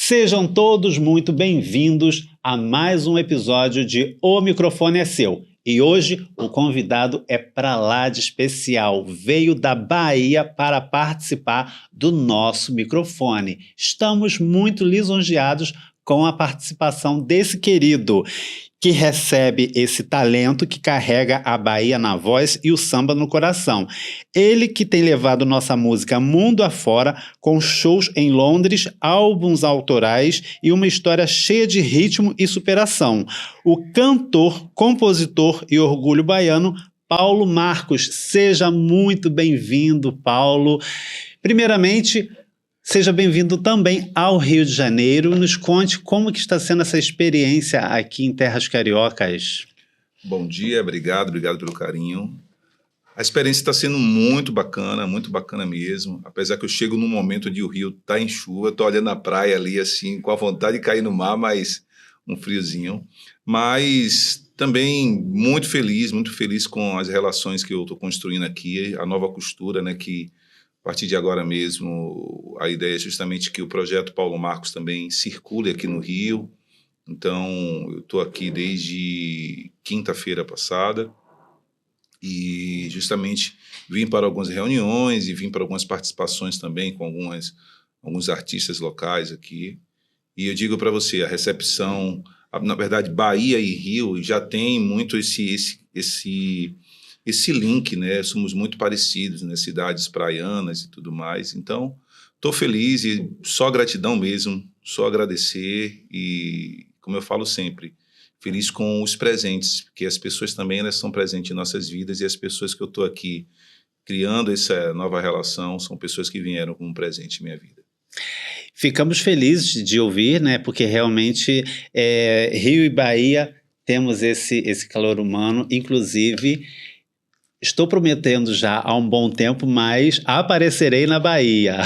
Sejam todos muito bem-vindos a mais um episódio de O Microfone é Seu. E hoje o convidado é pra lá de especial, veio da Bahia para participar do nosso microfone. Estamos muito lisonjeados com a participação desse querido, que recebe esse talento que carrega a Bahia na voz e o samba no coração. Ele que tem levado nossa música mundo afora, com shows em Londres, álbuns autorais e uma história cheia de ritmo e superação. O cantor, compositor e orgulho baiano, Paulo Marcos. Seja muito bem-vindo, Paulo. Primeiramente, seja bem-vindo também ao Rio de Janeiro. Nos conte como que está sendo essa experiência aqui em Terras Cariocas. Bom dia, obrigado pelo carinho. A experiência está sendo muito bacana mesmo. Apesar que eu chego num momento onde o Rio está em chuva, estou olhando a praia ali assim, com a vontade de cair no mar, mas um friozinho. Mas também muito feliz com as relações que eu estou construindo aqui, a nova costura, né, que a partir de agora mesmo, a ideia é justamente que o projeto Paulo Marcos também circule aqui no Rio. Então, eu estou aqui desde quinta-feira passada e justamente vim para algumas reuniões e vim para algumas participações também com alguns artistas locais aqui. E eu digo para você, a recepção, na verdade, Bahia e Rio já tem muito esse link, né? Somos muito parecidos, né? Cidades praianas e tudo mais. Então, estou feliz e só gratidão mesmo, só agradecer e, como eu falo sempre, feliz com os presentes, porque as pessoas também elas são presentes em nossas vidas e as pessoas que eu estou aqui criando essa nova relação são pessoas que vieram como um presente em minha vida. Ficamos felizes de ouvir, né? Porque realmente Rio e Bahia temos esse calor humano, inclusive. Estou prometendo já há um bom tempo, mas aparecerei na Bahia.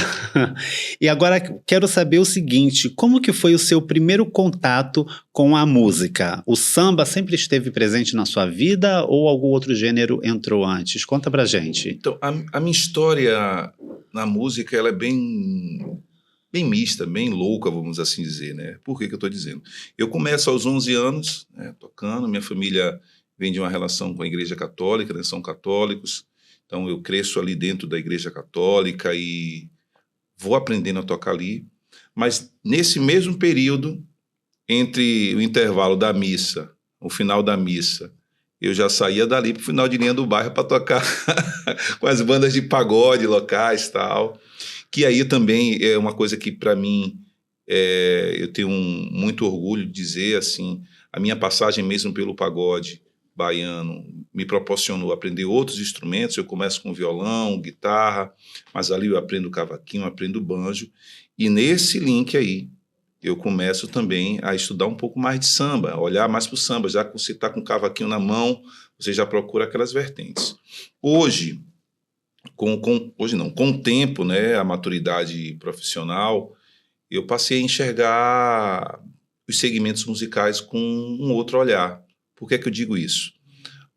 E agora quero saber o seguinte, como que foi o seu primeiro contato com a música? O samba sempre esteve presente na sua vida ou algum outro gênero entrou antes? Conta pra gente. Então, a minha história na música ela é bem mista, bem louca, vamos assim dizer, né? Por que eu estou dizendo? Eu começo aos 11 anos, né, tocando, minha família vem de uma relação com a Igreja Católica, né, são católicos, então eu cresço ali dentro da Igreja Católica e vou aprendendo a tocar ali, mas nesse mesmo período, entre o intervalo da missa, o final da missa, eu já saía dali para o final de linha do bairro para tocar com as bandas de pagode locais e tal, que aí também é uma coisa que para mim eu tenho muito orgulho de dizer, assim, a minha passagem mesmo pelo pagode baiano me proporcionou aprender outros instrumentos. Eu começo com violão, guitarra, mas ali eu aprendo cavaquinho, aprendo banjo, e nesse link aí eu começo também a estudar um pouco mais de samba, a olhar mais para o samba. Já que você está com o cavaquinho na mão, você já procura aquelas vertentes. Hoje, com o tempo, né, a maturidade profissional, eu passei a enxergar os segmentos musicais com um outro olhar. Por que é que eu digo isso?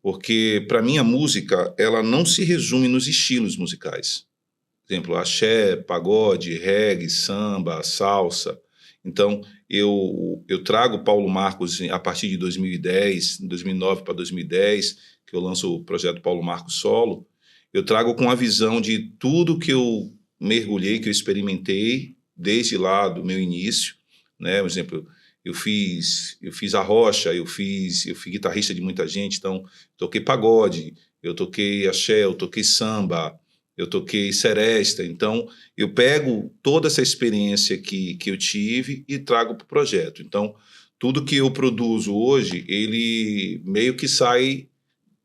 Porque, para mim, a música ela não se resume nos estilos musicais. Por exemplo, axé, pagode, reggae, samba, salsa. Então, eu trago Paulo Marcos a partir de 2010, 2009 para 2010, que eu lanço o projeto Paulo Marcos Solo. Eu trago com a visão de tudo que eu mergulhei, que eu experimentei desde lá do meu início, né? Por exemplo, eu fiz a rocha, eu fui guitarrista de muita gente, então toquei pagode, eu toquei axé, eu toquei samba, eu toquei seresta. Então eu pego toda essa experiência que eu tive e trago para o projeto. Então tudo que eu produzo hoje, ele meio que sai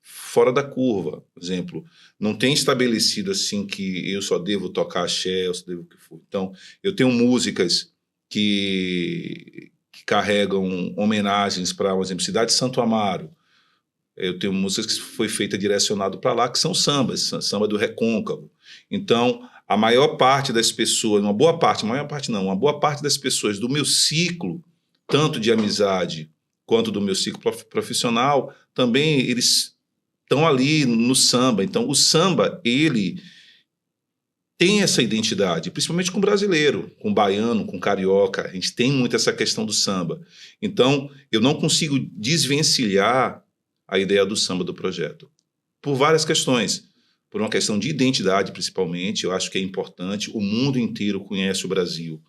fora da curva. Por exemplo, não tem estabelecido assim que eu só devo tocar axé, eu só devo o que for. Então eu tenho músicas que carregam homenagens para, por exemplo, Cidade de Santo Amaro. Eu tenho músicas que foi feita direcionado para lá, que são sambas, samba do Recôncavo. Então, a maior parte das pessoas, uma boa parte das pessoas do meu ciclo, tanto de amizade quanto do meu ciclo profissional, também eles estão ali no samba. Então, o samba, ele tem essa identidade, principalmente com o brasileiro, com o baiano, com o carioca. A gente tem muito essa questão do samba. Então, eu não consigo desvencilhar a ideia do samba do projeto, por várias questões. Por uma questão de identidade, principalmente, eu acho que é importante. O mundo inteiro conhece o Brasil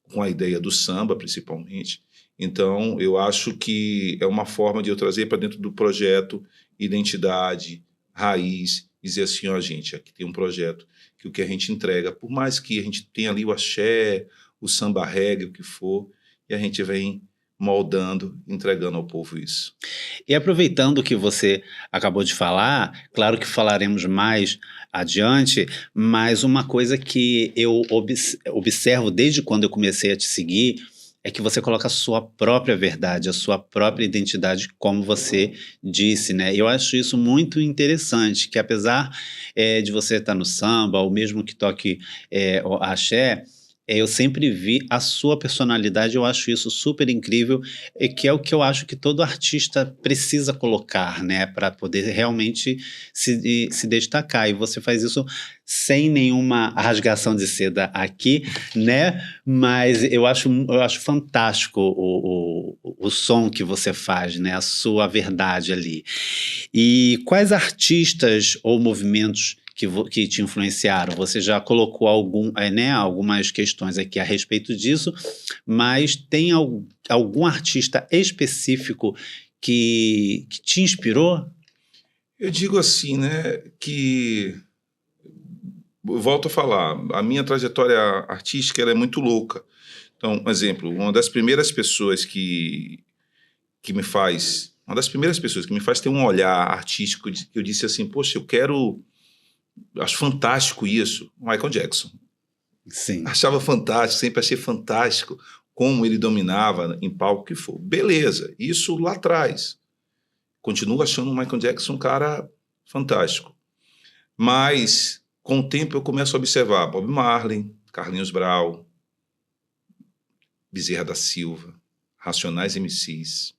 com a ideia do samba, principalmente. Então, eu acho que é uma forma de eu trazer para dentro do projeto identidade, raiz, dizer assim, ó, gente, aqui tem um projeto que o que a gente entrega, por mais que a gente tenha ali o axé, o samba reggae, o que for, e a gente vem moldando, entregando ao povo isso. E aproveitando que você acabou de falar, claro que falaremos mais adiante, mas uma coisa que eu observo desde quando eu comecei a te seguir é que você coloca a sua própria verdade, a sua própria identidade, como você disse, né? Eu acho isso muito interessante, que apesar de você estar no samba, ou mesmo que toque o axé, eu sempre vi a sua personalidade, eu acho isso super incrível, e que é o que eu acho que todo artista precisa colocar, né, para poder realmente se destacar. E você faz isso sem nenhuma rasgação de seda aqui, né? Mas eu acho fantástico o som que você faz, né? A sua verdade ali. E quais artistas ou movimentos que te influenciaram? Você já colocou né, algumas questões aqui a respeito disso, mas tem algum artista específico que te inspirou? Eu digo assim, né, que eu volto a falar, a minha trajetória artística ela é muito louca. Então, um exemplo, uma das primeiras pessoas que me faz, uma das primeiras pessoas que me faz ter um olhar artístico, que eu disse assim, poxa, acho fantástico isso, Michael Jackson. Sim. Achava fantástico, sempre achei fantástico como ele dominava em palco que for. Beleza, isso lá atrás. Continuo achando o Michael Jackson um cara fantástico. Mas, com o tempo, eu começo a observar Bob Marley, Carlinhos Brau, Bezerra da Silva, Racionais MCs.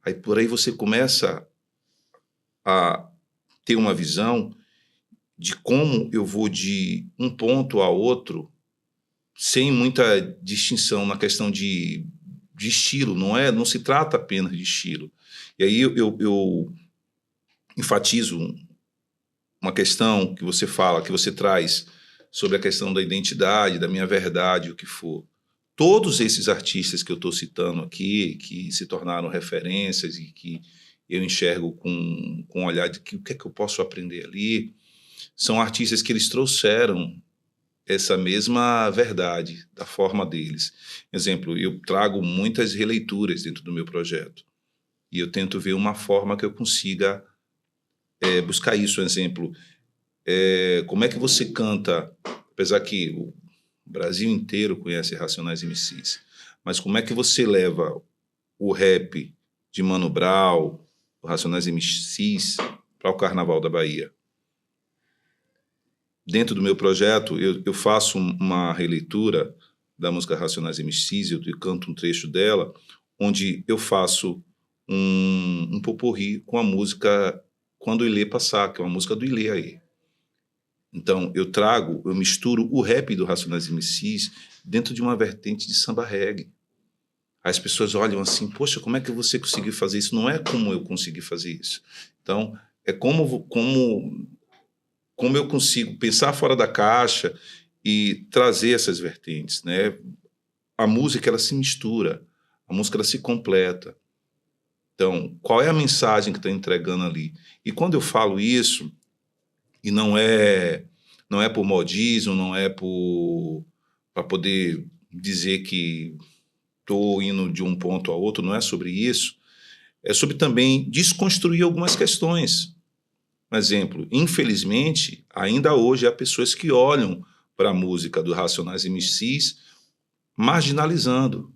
Aí, por aí você começa a ter uma visão de como eu vou de um ponto a outro sem muita distinção na questão de estilo, não se trata apenas de estilo. E aí eu enfatizo uma questão que você fala, que você traz sobre a questão da identidade, da minha verdade, o que for. Todos esses artistas que eu estou citando aqui, que se tornaram referências e que eu enxergo com um olhar de que o que é que eu posso aprender ali, são artistas que eles trouxeram essa mesma verdade da forma deles. Exemplo, eu trago muitas releituras dentro do meu projeto e eu tento ver uma forma que eu consiga buscar isso. Exemplo, como é que você canta, apesar que o Brasil inteiro conhece Racionais MCs, mas como é que você leva o rap de Mano Brown, o Racionais MCs, para o Carnaval da Bahia? Dentro do meu projeto, eu faço uma releitura da música Racionais MCs, eu canto um trecho dela, onde eu faço um poporri com a música Quando o Ilê Passar, que é uma música do Ilê aí. Então, eu misturo o rap do Racionais MCs dentro de uma vertente de samba reggae. As pessoas olham assim, poxa, como é que você conseguiu fazer isso? Não é como eu consegui fazer isso. Então, é como eu consigo pensar fora da caixa e trazer essas vertentes, né? A música, ela se mistura, a música, ela se completa. Então, qual é a mensagem que está entregando ali? E quando eu falo isso, e não é por modismo, não é para poder dizer que estou indo de um ponto a outro, não é sobre isso, é sobre também desconstruir algumas questões. Um exemplo, infelizmente, ainda hoje há pessoas que olham para a música do Racionais MCs marginalizando.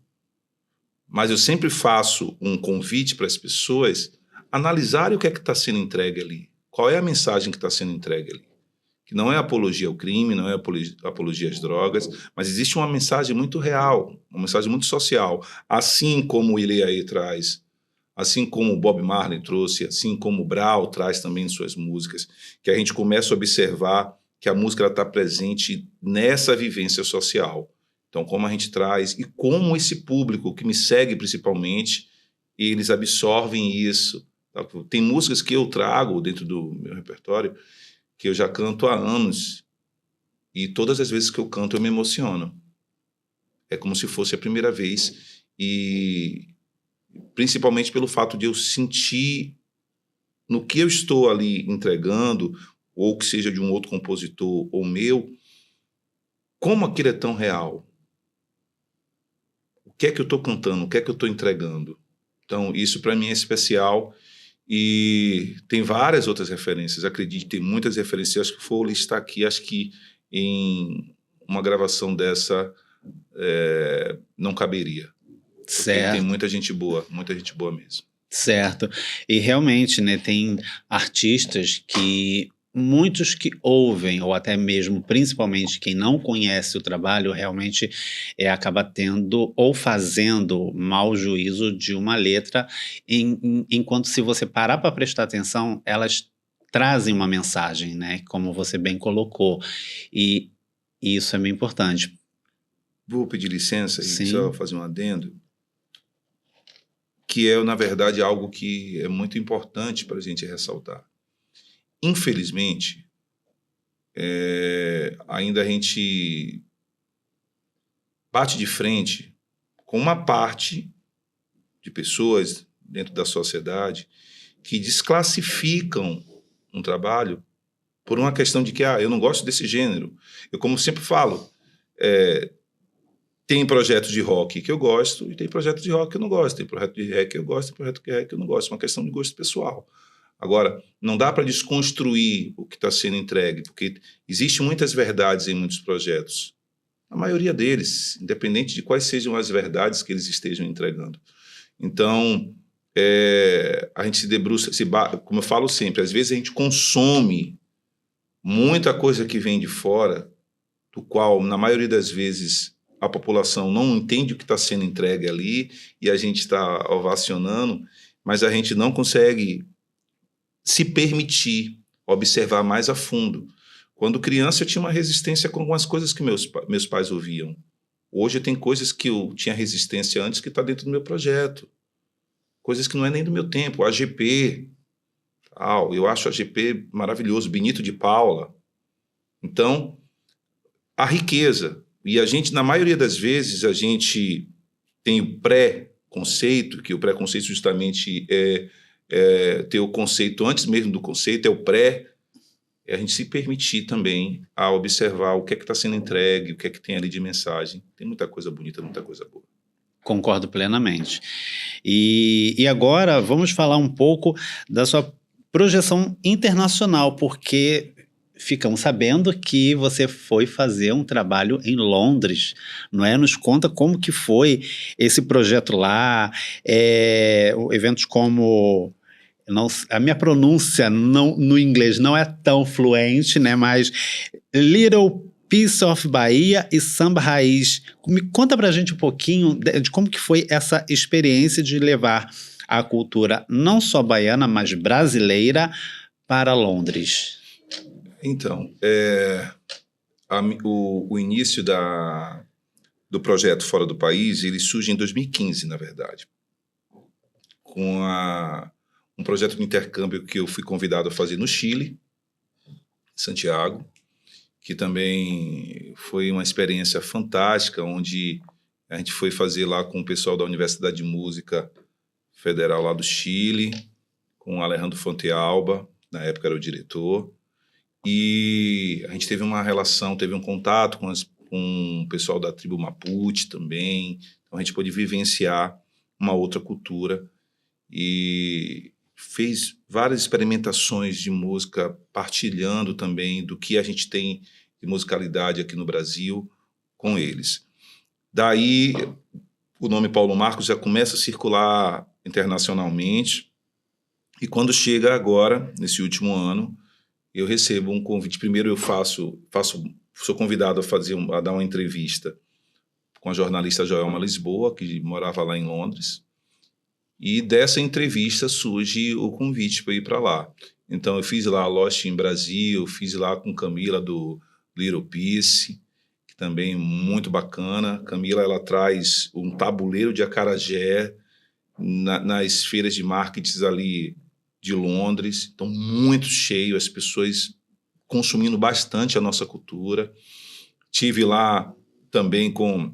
Mas eu sempre faço um convite para as pessoas analisarem o que é que está sendo entregue ali. Qual é a mensagem que está sendo entregue ali? Que não é apologia ao crime, não é apologia às drogas, mas existe uma mensagem muito real, uma mensagem muito social. Assim como o Ilê traz, assim como o Bob Marley trouxe, assim como o Brau traz também em suas músicas, que a gente começa a observar que a música está presente nessa vivência social. Então, como a gente traz e como esse público que me segue principalmente, eles absorvem isso. Tem músicas que eu trago dentro do meu repertório que eu já canto há anos e todas as vezes que eu canto eu me emociono. É como se fosse a primeira vez e principalmente pelo fato de eu sentir no que eu estou ali entregando, ou que seja de um outro compositor ou meu, como aquilo é tão real. O que é que eu estou cantando? O que é que eu estou entregando? Então, isso para mim é especial e tem várias outras referências. Acredito, tem muitas referências. Acho que for listar aqui, acho que em uma gravação dessa não caberia. Porque tem muita gente boa mesmo. Certo. E realmente, né, tem artistas que muitos que ouvem, ou até mesmo, principalmente quem não conhece o trabalho, realmente acaba tendo ou fazendo mau juízo de uma letra, enquanto se você parar para prestar atenção, elas trazem uma mensagem, né, como você bem colocou. E isso é bem importante. Vou pedir licença e Sim. só fazer um adendo, que é, na verdade, algo que é muito importante para a gente ressaltar. Infelizmente, ainda a gente bate de frente com uma parte de pessoas dentro da sociedade que desclassificam um trabalho por uma questão de que eu não gosto desse gênero. Eu, como sempre falo, tem projetos de rock que eu gosto e tem projetos de rock que eu não gosto. Tem projeto de reggae que eu gosto, tem projeto de reggae que eu não gosto. É uma questão de gosto pessoal. Agora, não dá para desconstruir o que está sendo entregue, porque existem muitas verdades em muitos projetos. A maioria deles, independente de quais sejam as verdades que eles estejam entregando. Então, a gente se debruça, como eu falo sempre, às vezes a gente consome muita coisa que vem de fora, do qual, na maioria das vezes, a população não entende o que está sendo entregue ali e a gente está ovacionando, mas a gente não consegue se permitir observar mais a fundo. Quando criança, eu tinha uma resistência com algumas coisas que meus pais ouviam. Hoje tem coisas que eu tinha resistência antes que está dentro do meu projeto. Coisas que não é nem do meu tempo. AGP, eu acho AGP maravilhoso. Benito de Paula. Então, a riqueza. E a gente, na maioria das vezes, a gente tem o pré-conceito, que o pré-conceito justamente ter o conceito antes mesmo do conceito, é o pré, é a gente se permitir também a observar o que é que está sendo entregue, o que é que tem ali de mensagem. Tem muita coisa bonita, muita coisa boa. Concordo plenamente. E agora vamos falar um pouco da sua projeção internacional, porque ficamos sabendo que você foi fazer um trabalho em Londres, não é? Nos conta como que foi esse projeto lá, eventos como... Não, a minha pronúncia no inglês não é tão fluente, né? Mas Little Piece of Bahia e Samba Raiz. Conta pra gente um pouquinho de como que foi essa experiência de levar a cultura não só baiana, mas brasileira para Londres. Então, o início do projeto Fora do País, ele surge em 2015, na verdade, com um projeto de intercâmbio que eu fui convidado a fazer no Chile, Santiago, que também foi uma experiência fantástica, onde a gente foi fazer lá com o pessoal da Universidade de Música Federal lá do Chile, com o Alejandro Fontealba, na época era o diretor, e a gente teve uma relação, teve um contato com o pessoal da tribo Mapuche também, então a gente pôde vivenciar uma outra cultura e fez várias experimentações de música, partilhando também do que a gente tem de musicalidade aqui no Brasil com eles. Daí, o nome Paulo Marcos já começa a circular internacionalmente, e quando chega agora, nesse último ano, eu recebo um convite. Primeiro eu sou convidado a dar uma entrevista com a jornalista Joelma Lisboa, que morava lá em Londres, E dessa entrevista surge o convite para ir para lá. Então, eu fiz lá a Lost em Brasil, fiz lá com Camila do Little Peace, que também é muito bacana. Camila, ela traz um tabuleiro de acarajé nas feiras de marketing ali de Londres. Então, muito cheio, as pessoas consumindo bastante a nossa cultura. Tive lá também com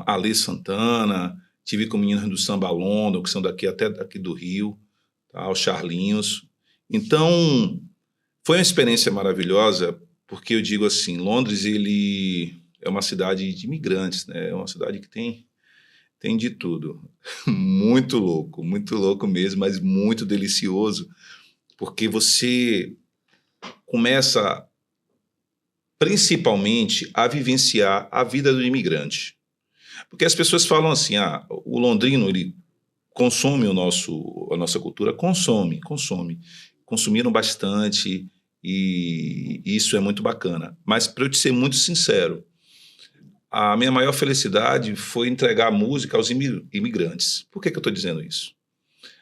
Alê Santana, tive com meninas do Samba London, que são até daqui do Rio, tá? Os Charlinhos. Então, foi uma experiência maravilhosa, porque eu digo assim, Londres ele é uma cidade de imigrantes, né? É uma cidade que tem de tudo. Muito louco mesmo, mas muito delicioso, porque você começa principalmente a vivenciar a vida do imigrante. Porque as pessoas falam assim, o londrino, ele consome a nossa cultura, consumiram bastante e isso é muito bacana. Mas, para eu te ser muito sincero, a minha maior felicidade foi entregar a música aos imigrantes. Por que eu estou dizendo isso?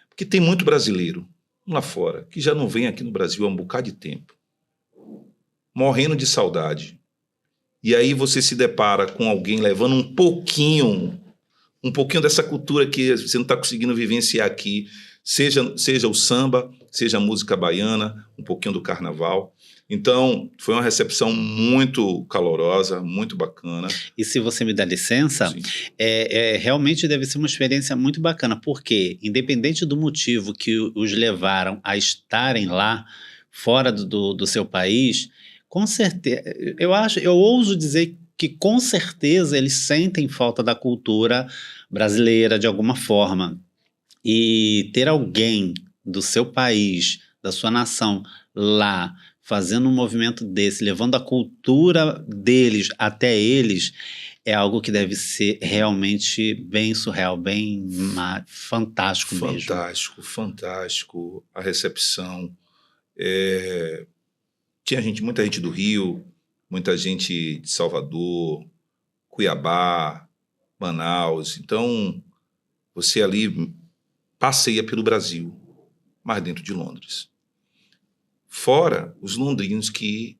Porque tem muito brasileiro lá fora que já não vem aqui no Brasil há um bocado de tempo, morrendo de saudade. E aí você se depara com alguém levando um pouquinho dessa cultura que você não está conseguindo vivenciar aqui, seja o samba, seja a música baiana, um pouquinho do carnaval. Então, foi uma recepção muito calorosa, muito bacana. E se você me dá licença, realmente deve ser uma experiência muito bacana, porque, independente do motivo que os levaram a estarem lá, fora do seu país, com certeza, eu ouso dizer que com certeza eles sentem falta da cultura brasileira de alguma forma. E ter alguém do seu país, da sua nação, lá, fazendo um movimento desse, levando a cultura deles até eles, é algo que deve ser realmente bem surreal, bem fantástico mesmo. Fantástico. A recepção. Tinha muita gente do Rio, muita gente de Salvador, Cuiabá, Manaus. Então, você ali passeia pelo Brasil, mas dentro de Londres. Fora os londrinos que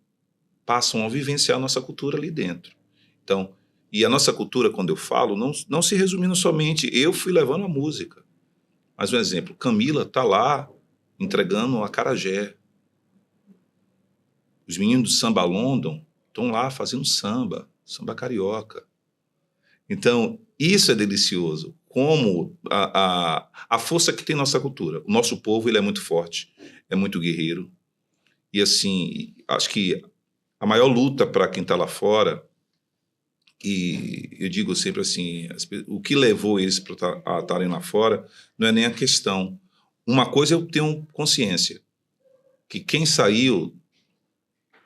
passam a vivenciar a nossa cultura ali dentro. Então, e a nossa cultura, quando eu falo, não se resumindo somente, eu fui levando a música. Mas um exemplo, Camila está lá entregando a acarajé. Os meninos do Samba London estão lá fazendo samba carioca. Então, isso é delicioso. Como a força que tem nossa cultura. O nosso povo ele é muito forte, é muito guerreiro. E, assim, acho que a maior luta para quem está lá fora, e eu digo sempre assim, o que levou eles a estarem lá fora não é nem a questão. Uma coisa eu tenho consciência, que quem saiu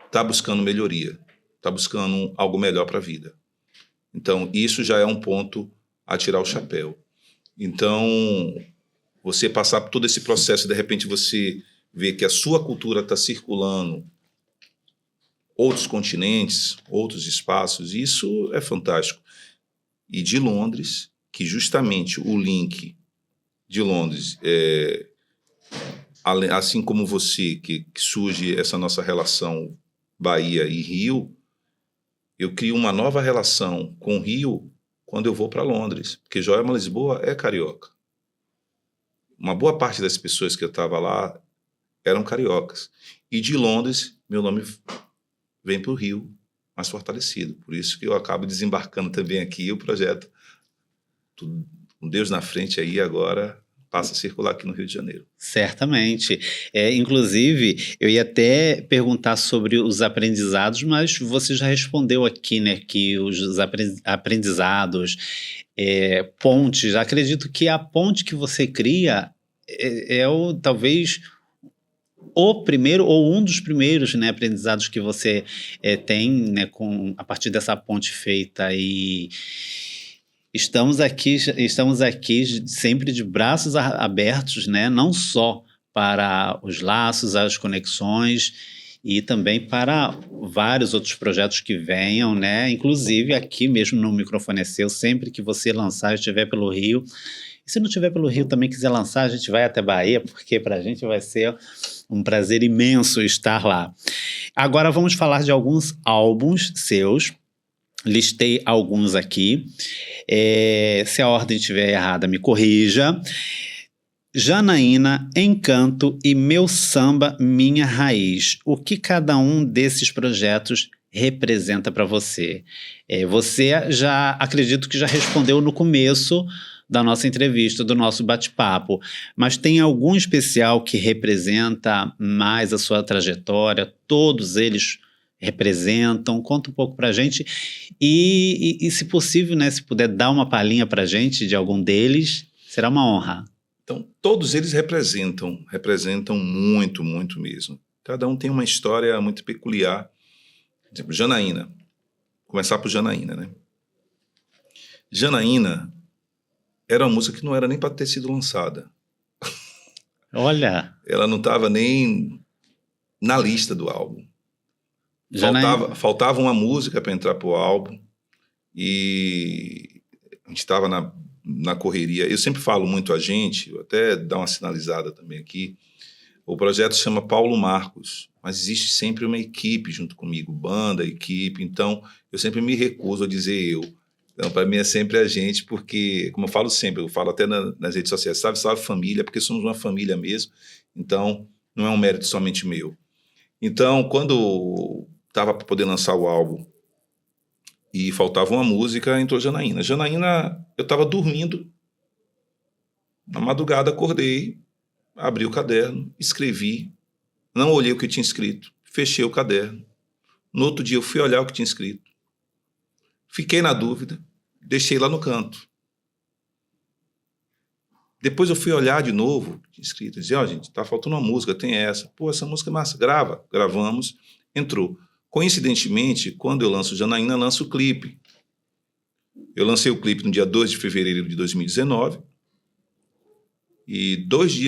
está buscando melhoria, está buscando algo melhor para a vida. Então, isso já é um ponto a tirar o chapéu. Então, você passar por todo esse processo, de repente você vê que a sua cultura está circulando outros continentes, outros espaços, isso é fantástico. E de Londres, que justamente o link de Londres, assim como você, que surge essa nossa relação Bahia e Rio, eu crio uma nova relação com o Rio quando eu vou para Londres, porque Joelma Lisboa é carioca. Uma boa parte das pessoas que eu estava lá eram cariocas. E de Londres, meu nome vem para o Rio mais fortalecido. Por isso que eu acabo desembarcando também aqui o projeto com Deus na frente aí agora passa a circular aqui no Rio de Janeiro. Certamente. Inclusive, eu ia até perguntar sobre os aprendizados, mas você já respondeu aqui, né, que os aprendizados, pontes, acredito que a ponte que você cria talvez o primeiro ou um dos primeiros, né, aprendizados que você tem, né, a partir dessa ponte feita. E estamos aqui sempre de braços abertos, né? Não só para os laços, as conexões, e também para vários outros projetos que venham, né? Inclusive aqui mesmo no Microfone é Seu, sempre que você lançar, estiver pelo Rio. E se não estiver pelo Rio também quiser lançar, a gente vai até Bahia, porque para a gente vai ser um prazer imenso estar lá. Agora vamos falar de alguns álbuns seus. Listei alguns aqui. Se a ordem estiver errada, me corrija. Janaína, Encanto e Meu Samba, Minha Raiz. O que cada um desses projetos representa para você? Você já, acredito que já respondeu no começo da nossa entrevista, do nosso bate-papo, mas tem algum especial que representa mais a sua trajetória? Todos eles representam? Conta um pouco pra gente e se possível, né, se puder dar uma palhinha pra gente de algum deles, será uma honra. Então, todos eles representam muito, muito mesmo. Cada um tem uma história muito peculiar. Por exemplo, Janaína. Começar por Janaína, né? Janaína era uma música que não era nem para ter sido lançada. Olha! Ela não estava nem na lista do álbum. Faltava uma música para entrar para o álbum e a gente estava na correria. Eu sempre falo muito a gente, vou até dar uma sinalizada também aqui. O projeto se chama Paulo Marcos, mas existe sempre uma equipe junto comigo, banda, equipe, então eu sempre me recuso a dizer eu. Então, para mim é sempre a gente, porque, como eu falo sempre, eu falo até nas redes sociais, salve família, porque somos uma família mesmo, então não é um mérito somente meu. Então, quando estava para poder lançar o álbum e faltava uma música, entrou Janaína. Janaína, eu estava dormindo, na madrugada acordei, abri o caderno, escrevi, não olhei o que eu tinha escrito, fechei o caderno. No outro dia eu fui olhar o que tinha escrito, fiquei na dúvida, deixei lá no canto. Depois eu fui olhar de novo o que tinha escrito, dizia, gente, tá faltando uma música, tem essa. Pô, essa música é massa, gravamos, entrou. Coincidentemente, quando eu lanço Janaína, lanço o clipe. Eu lancei o clipe no dia 2 de fevereiro de 2019 e 2, 3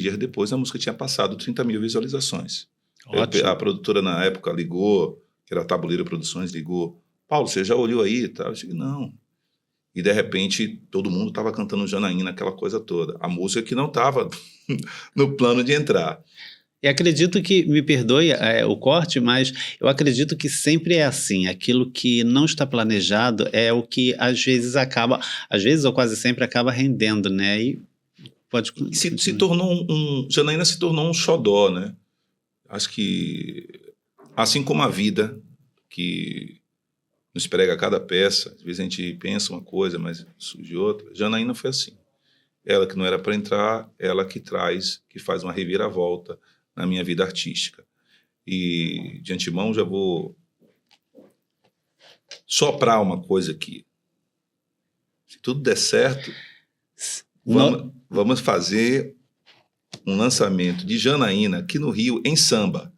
dias depois, a música tinha passado 30 mil visualizações. A produtora, na época, ligou, que era a Tabuleiro Produções, ligou, Paulo, você já olhou aí? Eu disse, não. E, de repente, todo mundo estava cantando Janaína, aquela coisa toda. A música que não estava no plano de entrar. E acredito que, me perdoe o corte, mas eu acredito que sempre é assim, aquilo que não está planejado é o que às vezes ou quase sempre acaba rendendo, né? E pode... Se tornou Janaína se tornou um xodó, né? Acho que, assim como a vida, que nos prega cada peça, às vezes a gente pensa uma coisa, mas surge outra, Janaína foi assim. Ela que não era para entrar, ela que faz uma reviravolta na minha vida artística. E, de antemão, já vou soprar uma coisa aqui. Se tudo der certo, vamos fazer um lançamento de Janaína aqui no Rio, em samba.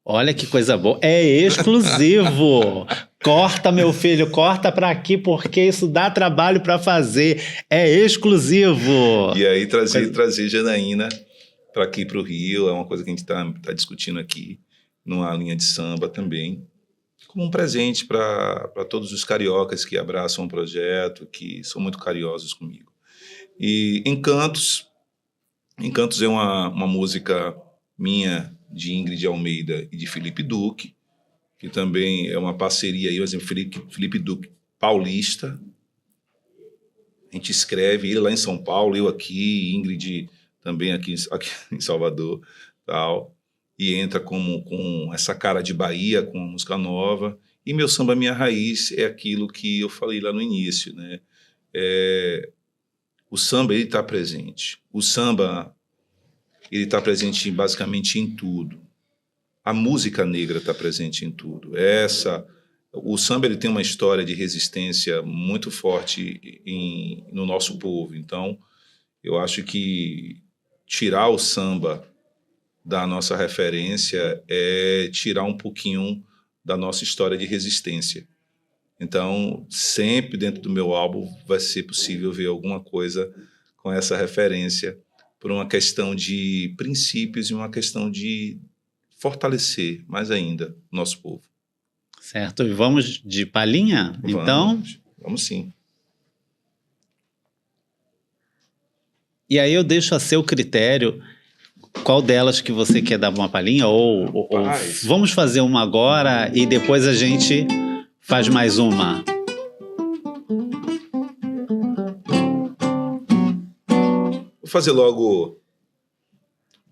Olha que coisa boa. É exclusivo. Corta, meu filho, corta para aqui, porque isso dá trabalho para fazer. É exclusivo. E aí trazer Janaína para aqui, para o Rio, é uma coisa que a gente tá discutindo aqui, numa linha de samba também, como um presente para todos os cariocas que abraçam o projeto, que são muito carinhosos comigo. E Encantos é uma música minha, de Ingrid Almeida e de Felipe Duque, que também é uma parceria aí, por exemplo, Felipe Duque, paulista. A gente escreve, ele lá em São Paulo, eu aqui, Ingrid também aqui em Salvador, tal, e entra com essa cara de Bahia, com uma música nova. E Meu Samba, Minha Raiz é aquilo que eu falei lá no início, né? O samba, ele está presente. O samba, ele está presente basicamente em tudo. A música negra está presente em tudo. O samba, ele tem uma história de resistência muito forte no nosso povo. Então, eu acho que tirar o samba da nossa referência é tirar um pouquinho da nossa história de resistência. Então, sempre dentro do meu álbum vai ser possível ver alguma coisa com essa referência, por uma questão de princípios e uma questão de fortalecer mais ainda o nosso povo. Certo, e vamos de palhinha, então? Vamos sim. E aí eu deixo a seu critério qual delas que você quer dar uma palhinha, ou vamos fazer uma agora e depois a gente faz mais uma. Vou fazer logo...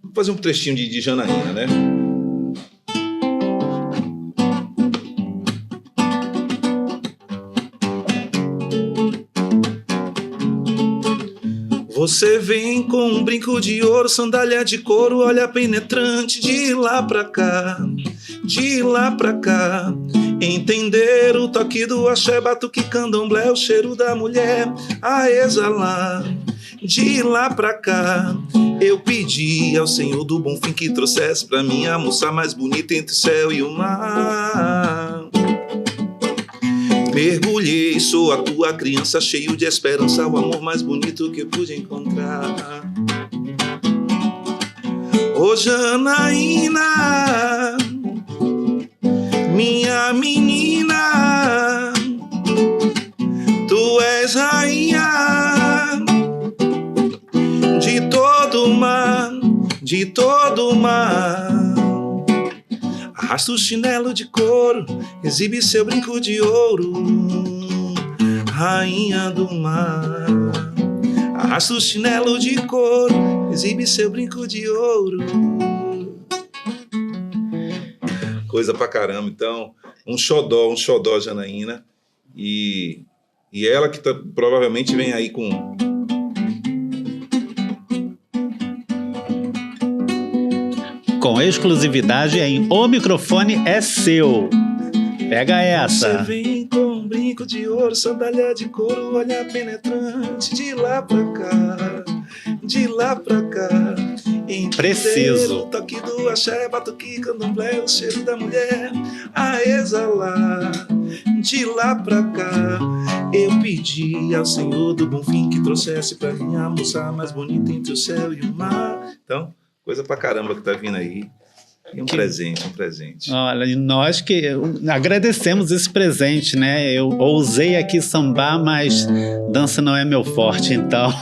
Vou fazer um trechinho de Janaína, né? Você vem com um brinco de ouro, sandália de couro, olha penetrante, de lá pra cá, de lá pra cá. Entender o toque do axé, batuque, candomblé, o cheiro da mulher a exalar. De lá pra cá, eu pedi ao Senhor do Bonfim que trouxesse pra mim a moça mais bonita entre o céu e o mar. Mergulhei, sou a tua criança, cheio de esperança, o amor mais bonito que eu pude encontrar. Ô Janaína, minha menina, tu és rainha de todo mar, de todo mar. Arrasta o chinelo de couro, exibe seu brinco de ouro, rainha do mar. Arrasta o chinelo de couro, exibe seu brinco de ouro. Coisa pra caramba. Então, um xodó, Janaína. E ela que provavelmente vem aí com... Com exclusividade em O Microfone é Seu. Pega essa. Você vem com um brinco de ouro, sandália de couro, olhar penetrante, de lá pra cá, de lá pra cá. Preciso. O toque do axé, batuque, candomblé, o cheiro da mulher a exalar. De lá pra cá, eu pedi ao Senhor do Bonfim que trouxesse pra mim a moça mais bonita entre o céu e o mar. Então, coisa pra caramba que tá vindo aí. E um presente. Olha, nós que agradecemos esse presente, né? Eu ousei aqui sambar, mas dança não é meu forte, então.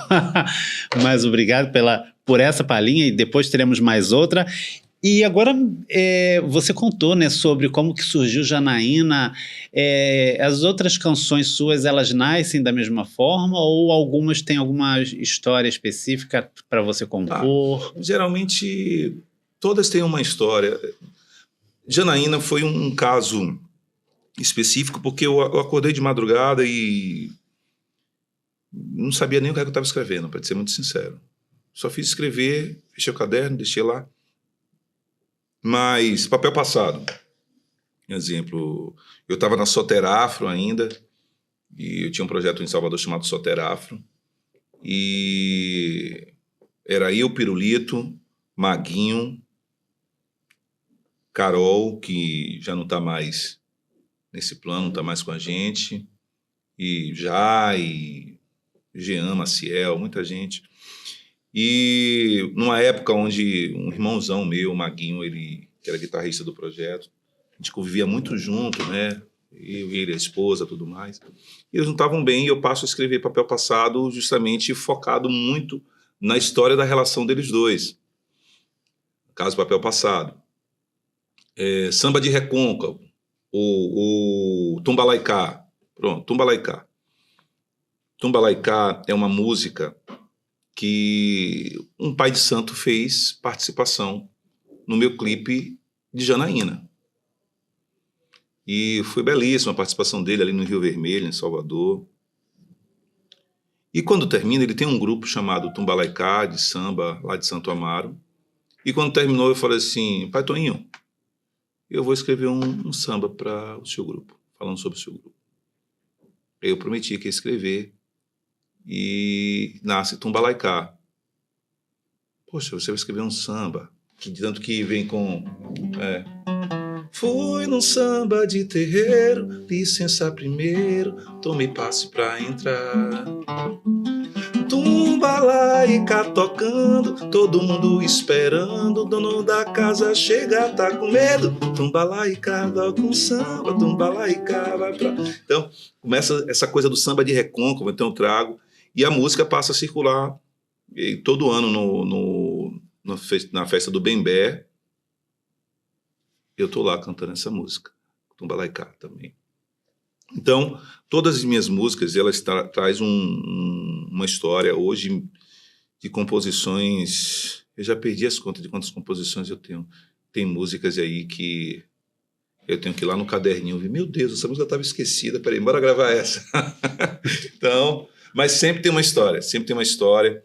Mas obrigado por essa palhinha e depois teremos mais outra. E agora você contou, né, sobre como que surgiu Janaína. As outras canções suas, elas nascem da mesma forma ou algumas têm alguma história específica para você compor? Geralmente, todas têm uma história. Janaína foi um caso específico porque eu acordei de madrugada e não sabia nem o que eu estava escrevendo, para ser muito sincero. Só fiz escrever, fechei o caderno, deixei lá. Mas papel passado. Exemplo, eu estava na Soterafro ainda, e eu tinha um projeto em Salvador chamado Soterafro, e era eu, Pirulito, Maguinho, Carol, que já não está mais nesse plano, não está mais com a gente, e Jai, Jean, Maciel, muita gente. E numa época onde um irmãozão meu, o Maguinho, ele que era guitarrista do projeto, a gente convivia muito junto, né? Eu, ele, a esposa, tudo mais. E eles não estavam bem e eu passo a escrever papel passado justamente focado muito na história da relação deles dois. No caso, papel passado. Samba de Recôncavo, o Tumbalaicá. Pronto, Tumbalaicá. Tumbalaicá é uma música que um pai de santo fez participação no meu clipe de Janaína. E foi belíssima a participação dele ali no Rio Vermelho, em Salvador. E quando termina, ele tem um grupo chamado Tumbalaicá, de samba, lá de Santo Amaro. E quando terminou, eu falei assim, pai Toninho, eu vou escrever um samba para o seu grupo, falando sobre o seu grupo. Eu prometi que ia escrever. E nasce Tumbalaicá. Poxa, você vai escrever um samba, tanto que vem com... Fui num samba de terreiro, licença primeiro, tome passe pra entrar. Tumbalaiá, e cá tocando, todo mundo esperando, o dono da casa chega, tá com medo. Tumba lá e cá, toca um samba, tumba lá e cá, vai pra... Então, começa essa coisa do samba de recôncavo, então eu trago, e a música passa a circular e todo ano na festa do Bembé, eu tô lá cantando essa música, Tumba lá e cá também. Então, todas as minhas músicas, elas traz uma história hoje de composições. Eu já perdi as contas de quantas composições eu tenho. Tem músicas aí que eu tenho que ir lá no caderninho ver. Meu Deus, essa música estava esquecida. Peraí, bora gravar essa. Então, mas sempre tem uma história, sempre tem uma história.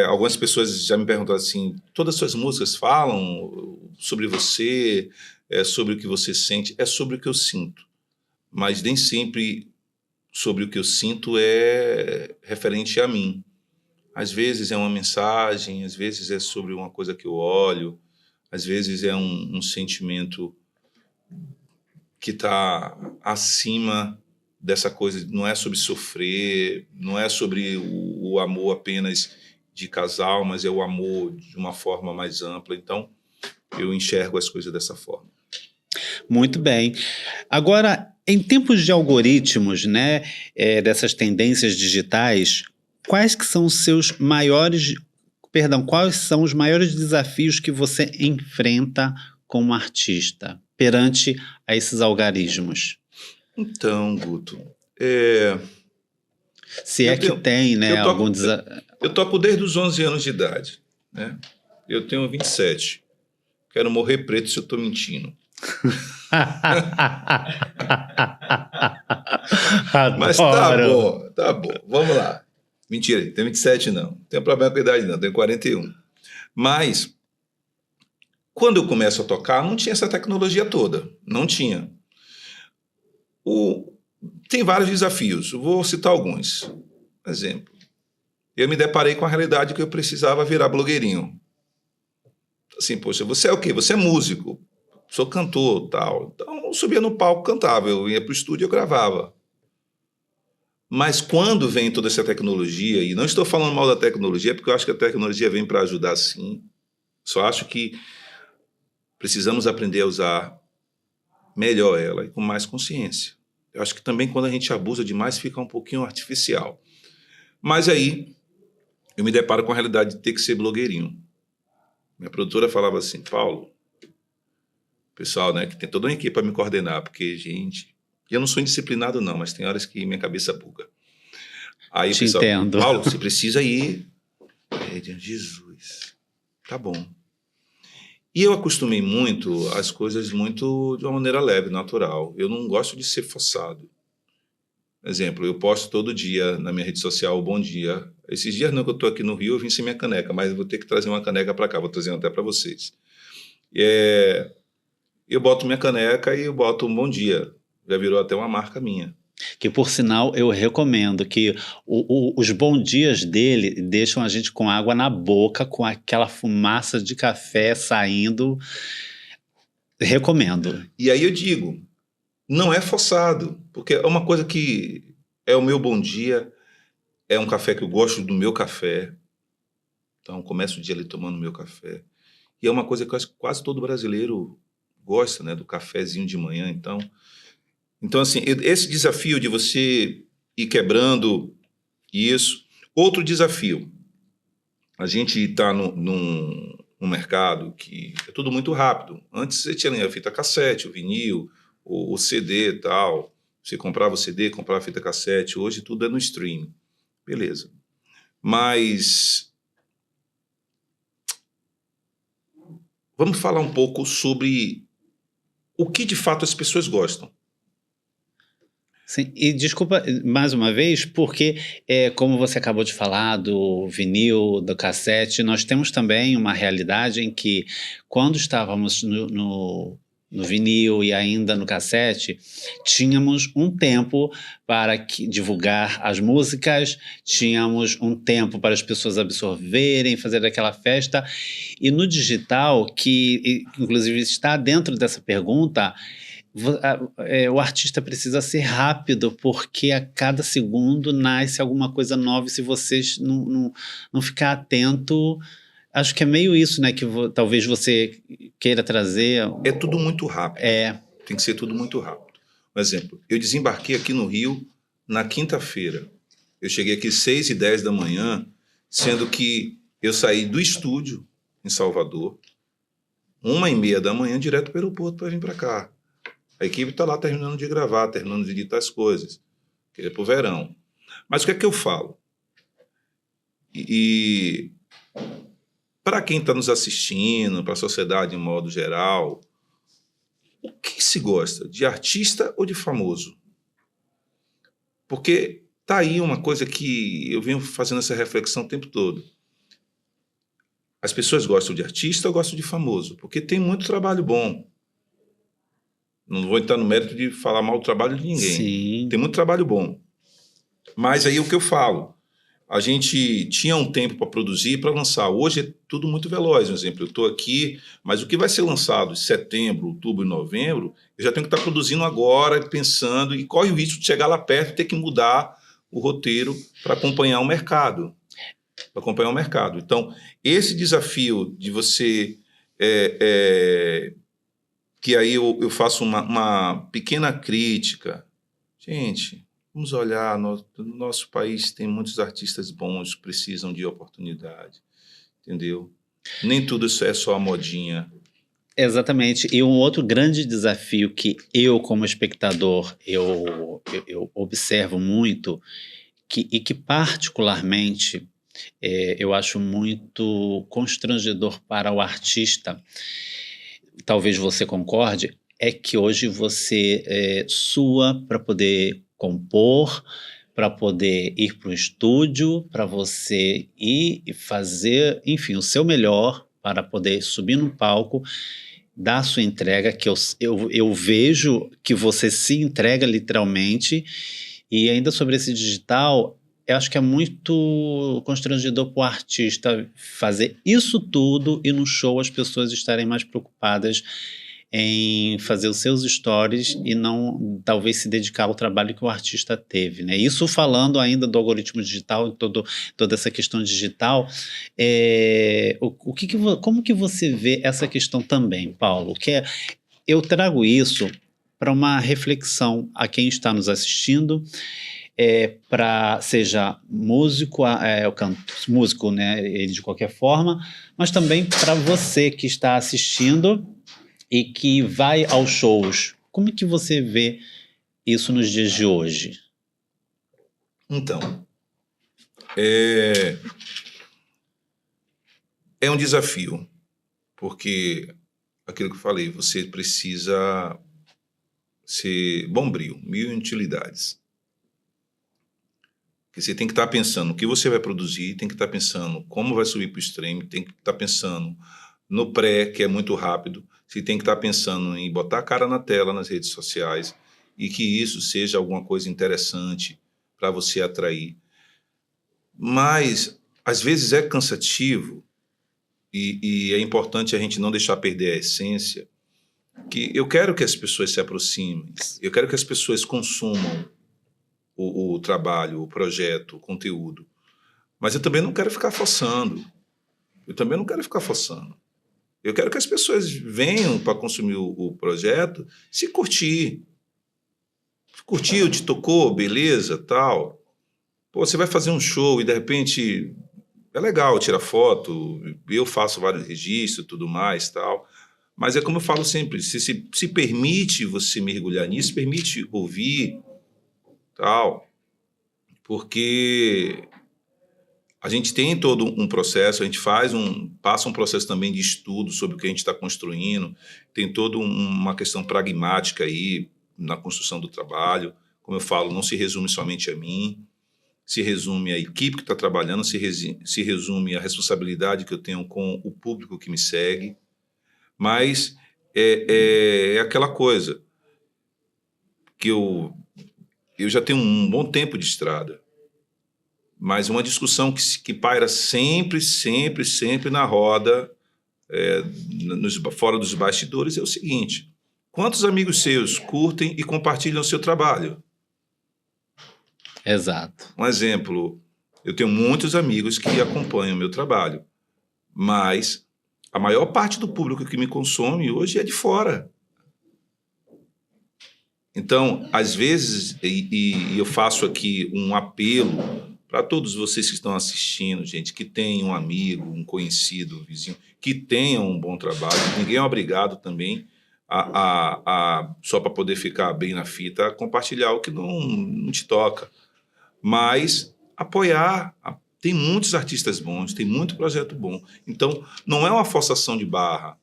Algumas pessoas já me perguntaram assim, todas as suas músicas falam sobre você, sobre o que você sente, é sobre o que eu sinto. Mas nem sempre sobre o que eu sinto é referente a mim. Às vezes é uma mensagem, às vezes é sobre uma coisa que eu olho, às vezes é um sentimento que está acima dessa coisa, não é sobre sofrer, não é sobre o amor apenas de casal, mas é o amor de uma forma mais ampla. Então, eu enxergo as coisas dessa forma. Muito bem. Agora, em tempos de algoritmos, né, dessas tendências digitais, quais são os maiores desafios que você enfrenta como artista perante a esses algarismos? Então, Guto, se é que tem, né, algum desafio. Eu toco desde os 11 anos de idade, né? Eu tenho 27. Quero morrer preto se eu estou mentindo. Mas tá bom, vamos lá. Mentira, tenho 27 não. Não tenho problema com a idade não, tenho 41. Mas, quando eu começo a tocar, não tinha essa tecnologia toda. Não tinha. Tem vários desafios, eu vou citar alguns. Por exemplo, eu me deparei com a realidade que eu precisava virar blogueirinho. Assim, poxa, você é o quê? Você é músico. Sou cantor, tal. Então, eu subia no palco, cantava. Eu ia para o estúdio e eu gravava. Mas quando vem toda essa tecnologia, e não estou falando mal da tecnologia, porque eu acho que a tecnologia vem para ajudar sim. Só acho que precisamos aprender a usar melhor ela e com mais consciência. Eu acho que também quando a gente abusa demais fica um pouquinho artificial. Mas aí eu me deparo com a realidade de ter que ser blogueirinho. Minha produtora falava assim, Paulo, pessoal, né, que tem toda uma equipe para me coordenar, porque, gente, eu não sou indisciplinado não, mas tem horas que minha cabeça buga. Aí o pessoal, entendo. Paulo, você precisa ir. Aí, Jesus, tá bom. E eu acostumei muito as coisas muito de uma maneira leve, natural. Eu não gosto de ser forçado. Exemplo, eu posto todo dia na minha rede social o bom dia. Esses dias não que eu estou aqui no Rio, eu vim sem minha caneca, mas eu vou ter que trazer uma caneca para cá, vou trazer até para vocês. Eu boto minha caneca e eu boto um bom dia. Já virou até uma marca minha. Que, por sinal, eu recomendo que os bons dias dele deixam a gente com água na boca, com aquela fumaça de café saindo. Recomendo. E aí eu digo, não é forçado, porque é uma coisa que é o meu bom dia, é um café que eu gosto do meu café. Então, começo o dia ali tomando meu café. E é uma coisa que quase todo brasileiro gosta, né, do cafezinho de manhã. Então, assim, esse desafio de você ir quebrando isso. Outro desafio, a gente está num mercado que é tudo muito rápido. Antes você tinha a fita cassete, o vinil, o CD e tal. Você comprava o CD, comprava a fita cassete. Hoje tudo é no streaming. Beleza. Mas vamos falar um pouco sobre o que de fato as pessoas gostam. Sim, e desculpa mais uma vez, porque como você acabou de falar do vinil, do cassete, nós temos também uma realidade em que quando estávamos no vinil e ainda no cassete, tínhamos um tempo para divulgar as músicas, tínhamos um tempo para as pessoas absorverem, fazer aquela festa, e no digital, que inclusive está dentro dessa pergunta, o artista precisa ser rápido, porque a cada segundo nasce alguma coisa nova, e se vocês não ficar atento, acho que é meio isso, né, que talvez você queira trazer. É tudo muito rápido. É. Tem que ser tudo muito rápido. Um exemplo, eu desembarquei aqui no Rio na quinta-feira. Eu cheguei aqui 6h10 da manhã, sendo que eu saí do estúdio em Salvador, 1h30 da manhã, direto para o aeroporto para vir para cá. A equipe está lá terminando de gravar, terminando de editar as coisas, que é para o verão. Mas o que é que eu falo? E para quem está nos assistindo, para a sociedade de modo geral, o que se gosta? De artista ou de famoso? Porque tá aí uma coisa que eu venho fazendo essa reflexão o tempo todo. As pessoas gostam de artista ou gostam de famoso? Porque tem muito trabalho bom. Não vou entrar no mérito de falar mal do trabalho de ninguém. Sim. Tem muito trabalho bom. Mas aí o que eu falo, a gente tinha um tempo para produzir e para lançar. Hoje é tudo muito veloz. Por exemplo, eu estou aqui, mas o que vai ser lançado em setembro, outubro e novembro, eu já tenho que estar produzindo agora, pensando, e corre o risco de chegar lá perto e ter que mudar o roteiro para acompanhar o mercado. Então, esse desafio de você... que aí eu faço uma pequena crítica. Gente, vamos olhar, no nosso país tem muitos artistas bons que precisam de oportunidade, entendeu? Nem tudo isso é só a modinha. Exatamente. E um outro grande desafio que eu, como espectador, eu observo muito, e que particularmente eu acho muito constrangedor para o artista, talvez você concorde, é que hoje você sua para poder compor, para poder ir para o estúdio, para você ir e fazer, enfim, o seu melhor para poder subir no palco, dar a sua entrega, que eu vejo que você se entrega literalmente. E ainda sobre esse digital, eu acho que é muito constrangedor para o artista fazer isso tudo e no show as pessoas estarem mais preocupadas em fazer os seus stories e não, talvez, se dedicar ao trabalho que o artista teve, né? Isso falando ainda do algoritmo digital, toda essa questão digital, como que você vê essa questão também, Paulo? Eu trago isso para uma reflexão a quem está nos assistindo, seja músico, músico, né, ele de qualquer forma, mas também para você que está assistindo e que vai aos shows. Como é que você vê isso nos dias de hoje? Então, é um desafio, porque aquilo que eu falei, você precisa ser bombril, 1000 utilidades. Porque você tem que estar pensando no que você vai produzir, tem que estar pensando como vai subir para o stream, tem que estar pensando no pré, que é muito rápido, você tem que estar pensando em botar a cara na tela nas redes sociais e que isso seja alguma coisa interessante para você atrair. Mas, às vezes, é cansativo e é importante a gente não deixar perder a essência, que eu quero que as pessoas se aproximem, eu quero que as pessoas consumam o trabalho, o projeto, o conteúdo. Mas eu também não quero ficar forçando. Eu quero que as pessoas venham para consumir o projeto, se curtir. Curtiu, te tocou, beleza, tal. Pô, você vai fazer um show e, de repente, é legal tirar foto, eu faço vários registros e tudo mais, tal. Mas é como eu falo sempre, se permite você mergulhar nisso, permite ouvir, tal, porque a gente tem todo um processo, a gente passa um processo também de estudo sobre o que a gente está construindo, tem toda uma questão pragmática aí na construção do trabalho. Como eu falo, não se resume somente a mim, se resume à equipe que está trabalhando, se resume à responsabilidade que eu tenho com o público que me segue, mas é aquela coisa que eu já tenho um bom tempo de estrada, mas uma discussão que paira sempre na roda, fora dos bastidores, é o seguinte: Quantos amigos seus curtem e compartilham o seu trabalho? Exato. Um exemplo, eu tenho muitos amigos que acompanham o meu trabalho, mas a maior parte do público que me consome hoje é de fora. Então, às vezes, e eu faço aqui um apelo para todos vocês que estão assistindo, gente, que tem um amigo, um conhecido, um vizinho, que tenham um bom trabalho. Ninguém é obrigado também só para poder ficar bem na fita, a compartilhar o que não te toca. Mas apoiar. Tem muitos artistas bons, tem muito projeto bom. Então, não é uma forçação de barra.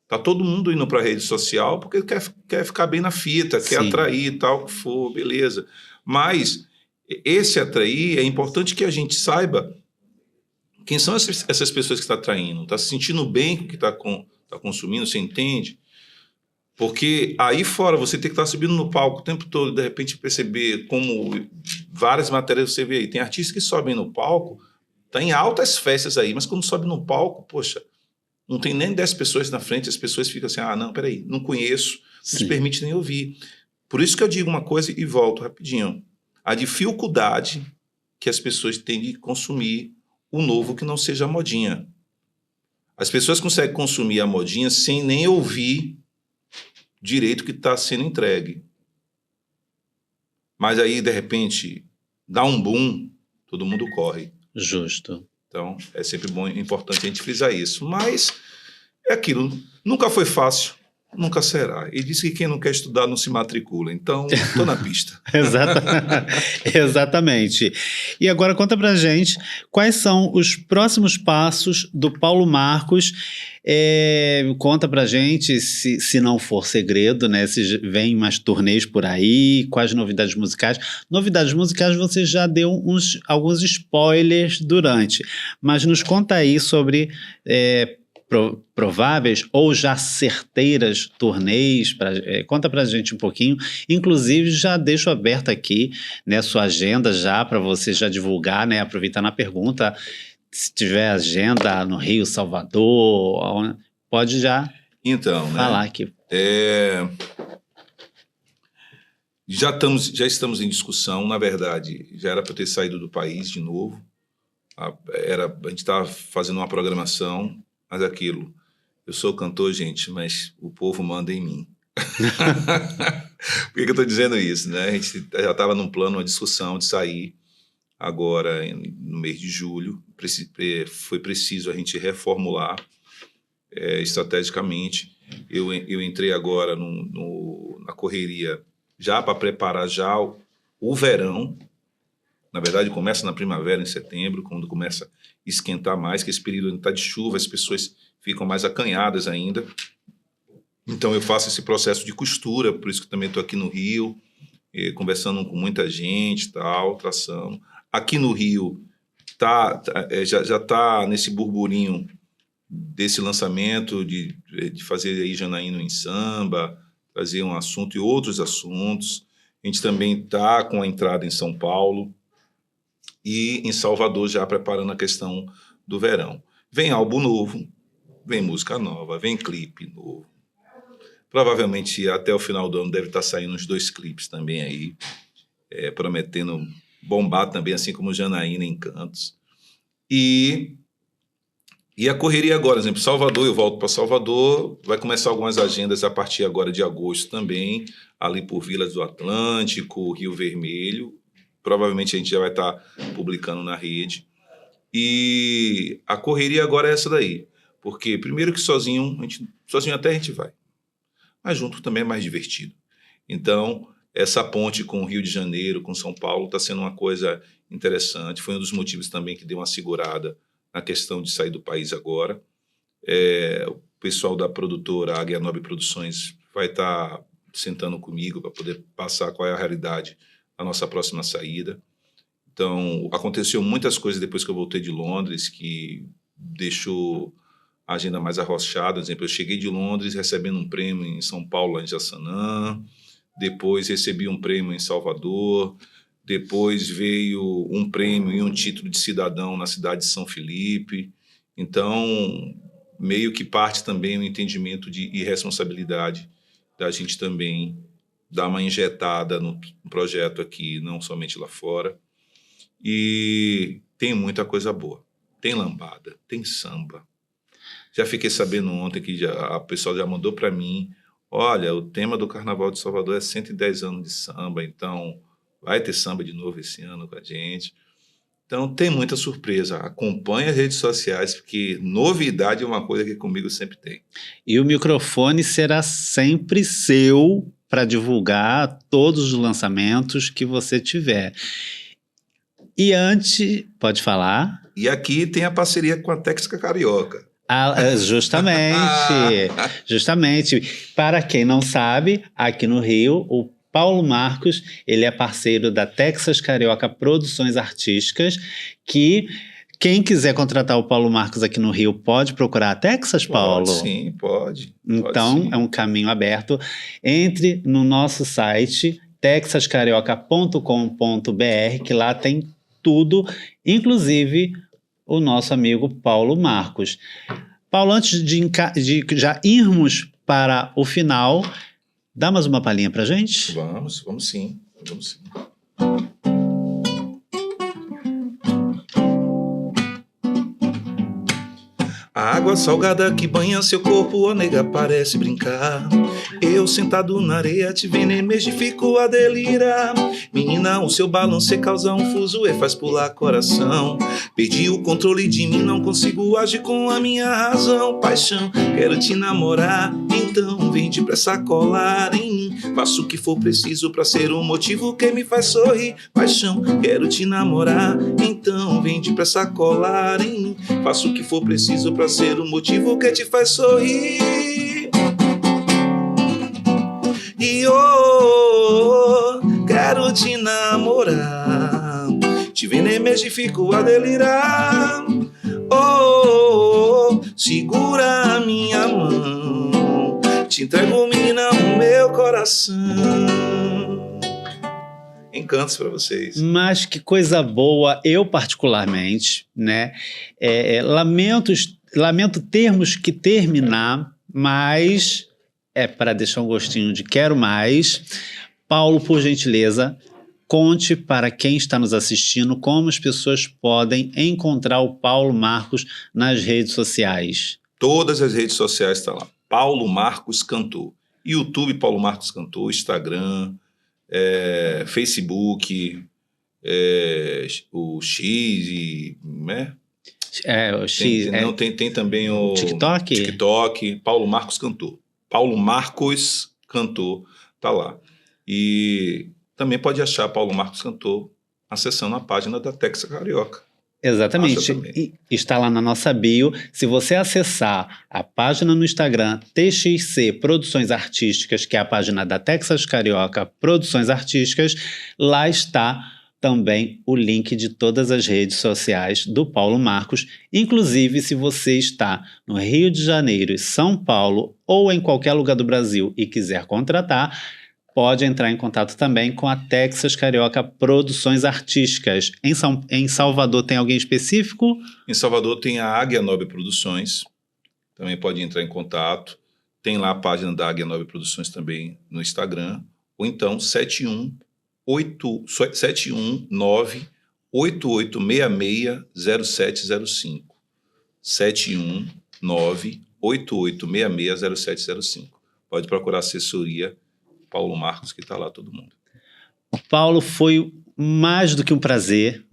Tá todo mundo indo para a rede social porque quer ficar bem na fita, quer Sim. atrair, tal que for, beleza. Mas esse atrair, é importante que a gente saiba quem são essas pessoas que estão atraindo. Está se sentindo bem com o que está consumindo, você entende? Porque aí fora você tem que estar subindo no palco o tempo todo, de repente perceber como várias matérias você vê aí. Tem artistas que sobem no palco, tá em altas festas aí, mas quando sobe no palco, poxa, não tem nem 10 pessoas na frente, as pessoas ficam assim, não, peraí, não conheço, não se permite nem ouvir. Por isso que eu digo uma coisa e volto rapidinho. A dificuldade que as pessoas têm de consumir o novo que não seja a modinha. As pessoas conseguem consumir a modinha sem nem ouvir direito que está sendo entregue. Mas aí, de repente, dá um boom, todo mundo corre. Justo. Então, é sempre bom e importante a gente frisar isso. Mas é aquilo, nunca foi fácil, nunca será. E diz que quem não quer estudar não se matricula. Então, estou na pista. Exatamente. E agora conta pra gente quais são os próximos passos do Paulo Marcos. Conta pra gente, se não for segredo, né? Se vem mais turnês por aí, quais novidades musicais. Novidades musicais você já deu alguns spoilers durante, mas nos conta aí sobre prováveis ou já certeiras turnês. Conta pra gente um pouquinho. Inclusive, já deixo aberto aqui, né, sua agenda já para você já divulgar, né, aproveitando a pergunta. Se tiver agenda no Rio, Salvador, pode já falar aqui. Já estamos em discussão, na verdade, já era para ter saído do país de novo. A gente estava fazendo uma programação, mas aquilo, eu sou cantor, gente, mas o povo manda em mim. Por que eu estou dizendo isso, né? A gente já estava num plano, uma discussão de sair agora no mês de julho. Foi preciso a gente reformular estrategicamente. Eu entrei agora na correria já para preparar já o verão. Na verdade, começa na primavera, em setembro, quando começa a esquentar mais, que esse período está de chuva, as pessoas ficam mais acanhadas ainda. Então, eu faço esse processo de costura, por isso que também estou aqui no Rio, conversando com muita gente, traçando. Aqui no Rio, já está nesse burburinho desse lançamento, de fazer aí Janaína em samba, trazer um assunto e outros assuntos. A gente também está com a entrada em São Paulo, e em Salvador já preparando a questão do verão. Vem álbum novo, vem música nova, vem clipe novo. Provavelmente até o final do ano deve estar saindo uns 2 clipes também aí, prometendo bombar também, assim como Janaína em Cantos. E a correria agora, por exemplo, Salvador, eu volto para Salvador, vai começar algumas agendas a partir agora de agosto também, ali por Vilas do Atlântico, Rio Vermelho. Provavelmente a gente já vai estar publicando na rede. E a correria agora é essa daí. Porque, primeiro que sozinho até a gente vai. Mas junto também é mais divertido. Então, essa ponte com o Rio de Janeiro, com São Paulo, está sendo uma coisa interessante. Foi um dos motivos também que deu uma segurada na questão de sair do país agora. O pessoal da produtora Águia Nobre Produções vai estar sentando comigo para poder passar qual é a realidade a nossa próxima saída. Então, aconteceu muitas coisas depois que eu voltei de Londres, que deixou a agenda mais arrochada. Por exemplo, eu cheguei de Londres recebendo um prêmio em São Paulo, lá em Jaçanã, depois recebi um prêmio em Salvador, depois veio um prêmio e um título de cidadão na cidade de São Felipe. Então, meio que parte também o entendimento de irresponsabilidade da gente também dar uma injetada no projeto aqui, não somente lá fora. E tem muita coisa boa. Tem lambada, tem samba. Já fiquei sabendo ontem que a pessoa já mandou para mim, olha, o tema do Carnaval de Salvador é 110 anos de samba, então vai ter samba de novo esse ano com a gente. Então tem muita surpresa. Acompanhe as redes sociais, porque novidade é uma coisa que comigo sempre tem. E o microfone será sempre seu para divulgar todos os lançamentos que você tiver. E antes, pode falar? E aqui tem a parceria com a Técnica Carioca. Justamente. Para quem não sabe, aqui no Rio, o Paulo Marcos, ele é parceiro da Texas Carioca Produções Artísticas, que quem quiser contratar o Paulo Marcos aqui no Rio pode procurar a Texas, Paulo? Sim, pode. Então, sim. É um caminho aberto. Entre no nosso site, texascarioca.com.br, que lá tem tudo, inclusive o nosso amigo Paulo Marcos. Paulo, antes de já irmos para o final, dá mais uma palhinha pra gente? Vamos sim. A água salgada que banha seu corpo, ó nega, parece brincar. Eu sentado na areia te vendo emergir, fico a delirar. Menina, o seu balanço causa um fuzuê, faz pular coração. Perdi o controle de mim, não consigo agir com a minha razão. Paixão, quero te namorar, então vem depressa colar em mim. Faço o que for preciso pra ser o motivo que me faz sorrir. Paixão, quero te namorar, então vem depressa colar em mim. Faço o que for preciso pra ser o motivo que te faz sorrir. E quero te namorar, te vendo emergir, fico a delirar. Segura a minha mão, te entrego, menina, o meu coração. Encantos para vocês. Mas que coisa boa, eu particularmente, né? Lamento termos que terminar, mas é para deixar um gostinho de quero mais. Paulo, por gentileza, conte para quem está nos assistindo como as pessoas podem encontrar o Paulo Marcos nas redes sociais. Todas as redes sociais estão lá. Paulo Marcos Cantor. YouTube, Paulo Marcos Cantor. Instagram, Facebook, o X, né? O X. Tem também o TikTok. Paulo Marcos Cantor. Paulo Marcos Cantor tá lá. E também pode achar Paulo Marcos Cantor acessando a página da Texas Carioca. Exatamente. E está lá na nossa bio. Se você acessar a página no Instagram TXC Produções Artísticas, que é a página da Texas Carioca Produções Artísticas, lá está também o link de todas as redes sociais do Paulo Marcos. Inclusive, se você está no Rio de Janeiro e São Paulo ou em qualquer lugar do Brasil e quiser contratar, pode entrar em contato também com a Texas Carioca Produções Artísticas. Em Salvador tem alguém específico? Em Salvador tem a Águia Nobre Produções, também pode entrar em contato. Tem lá a página da Águia Nobre Produções também no Instagram, ou então 719-8866-0705. 719-8866-0705. Pode procurar assessoria Paulo Marcos, que está lá todo mundo. Paulo, foi mais do que um prazer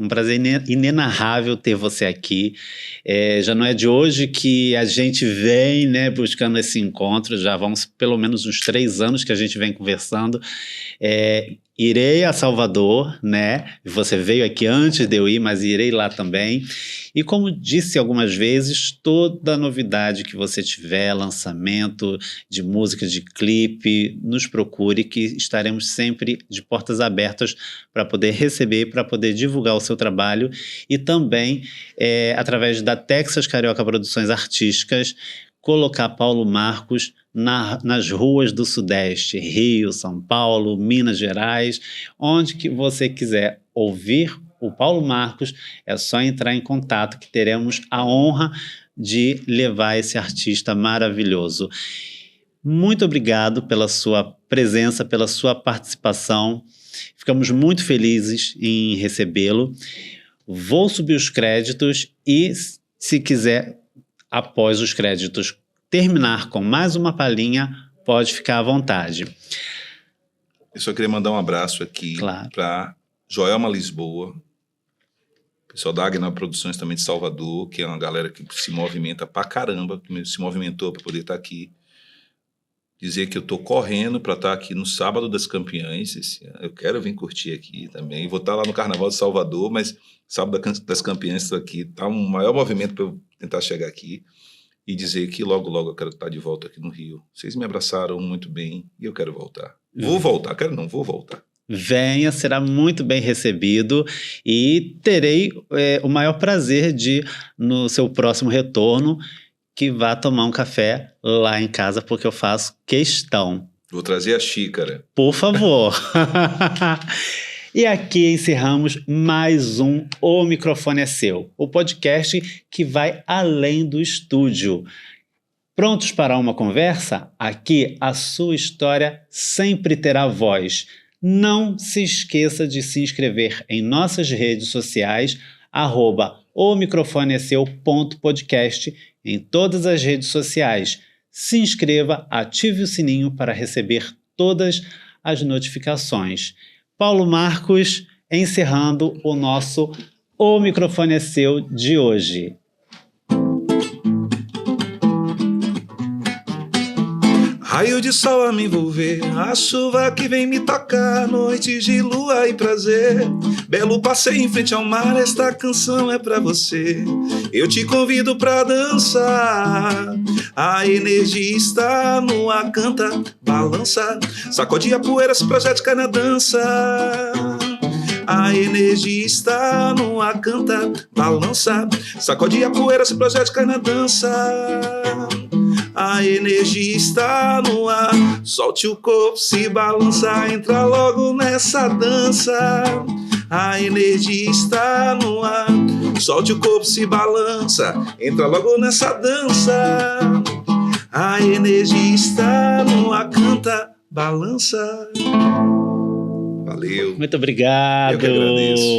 inenarrável ter você aqui. Já não é de hoje que a gente vem, né, buscando esse encontro, já vão pelo menos uns 3 anos que a gente vem conversando. Irei a Salvador, né? Você veio aqui antes de eu ir, mas irei lá também. E como disse algumas vezes, toda novidade que você tiver, lançamento de música, de clipe, nos procure, que estaremos sempre de portas abertas para poder receber, para poder divulgar o seu trabalho. E também, através da Texas Carioca Produções Artísticas, colocar Paulo Marcos nas ruas do Sudeste, Rio, São Paulo, Minas Gerais, onde que você quiser ouvir o Paulo Marcos, é só entrar em contato que teremos a honra de levar esse artista maravilhoso. muito obrigado pela sua presença, pela sua participação. Ficamos muito felizes em recebê-lo. Vou subir os créditos e, se quiser, após os créditos, terminar com mais uma palhinha, pode ficar à vontade. Eu só queria mandar um abraço aqui para Joelma Lisboa, pessoal da Agnaldo Produções também de Salvador, que é uma galera que se movimenta pra caramba, que se movimentou para poder estar aqui. Dizer que eu tô correndo para estar aqui no Sábado das Campeãs esse ano. Eu quero vir curtir aqui também. Vou estar lá no Carnaval de Salvador, mas Sábado das Campeãs estou aqui. Tá um maior movimento para eu tentar chegar aqui e dizer que logo, logo eu quero estar de volta aqui no Rio. Vocês me abraçaram muito bem e eu quero voltar. Vou voltar, vou voltar. Venha, será muito bem recebido e terei o maior prazer de, no seu próximo retorno, que vá tomar um café lá em casa, porque eu faço questão. Vou trazer a xícara. Por favor. E aqui encerramos mais um O Microfone é Seu, o podcast que vai além do estúdio. Prontos para uma conversa? Aqui a sua história sempre terá voz. Não se esqueça de se inscrever em nossas redes sociais, @omicrofoneeseu.podcast, em todas as redes sociais. Se inscreva, ative o sininho para receber todas as notificações. Paulo Marcos, encerrando o nosso O Microfone é Seu de hoje. Raio de sol a me envolver, a chuva que vem me tocar, noites de lua e prazer. Belo passeio em frente ao mar, esta canção é pra você. Eu te convido pra dançar, a energia está no ar, canta, balança. Sacode a poeira, se projete, cai na dança. A energia está no ar, canta, balança. Sacode a poeira, se projete, cai na dança. A energia está no ar, solte o corpo, se balança, entra logo nessa dança. A energia está no ar, solte o corpo, se balança, entra logo nessa dança. A energia está no ar, canta, balança. Valeu. Muito obrigado. Eu que agradeço.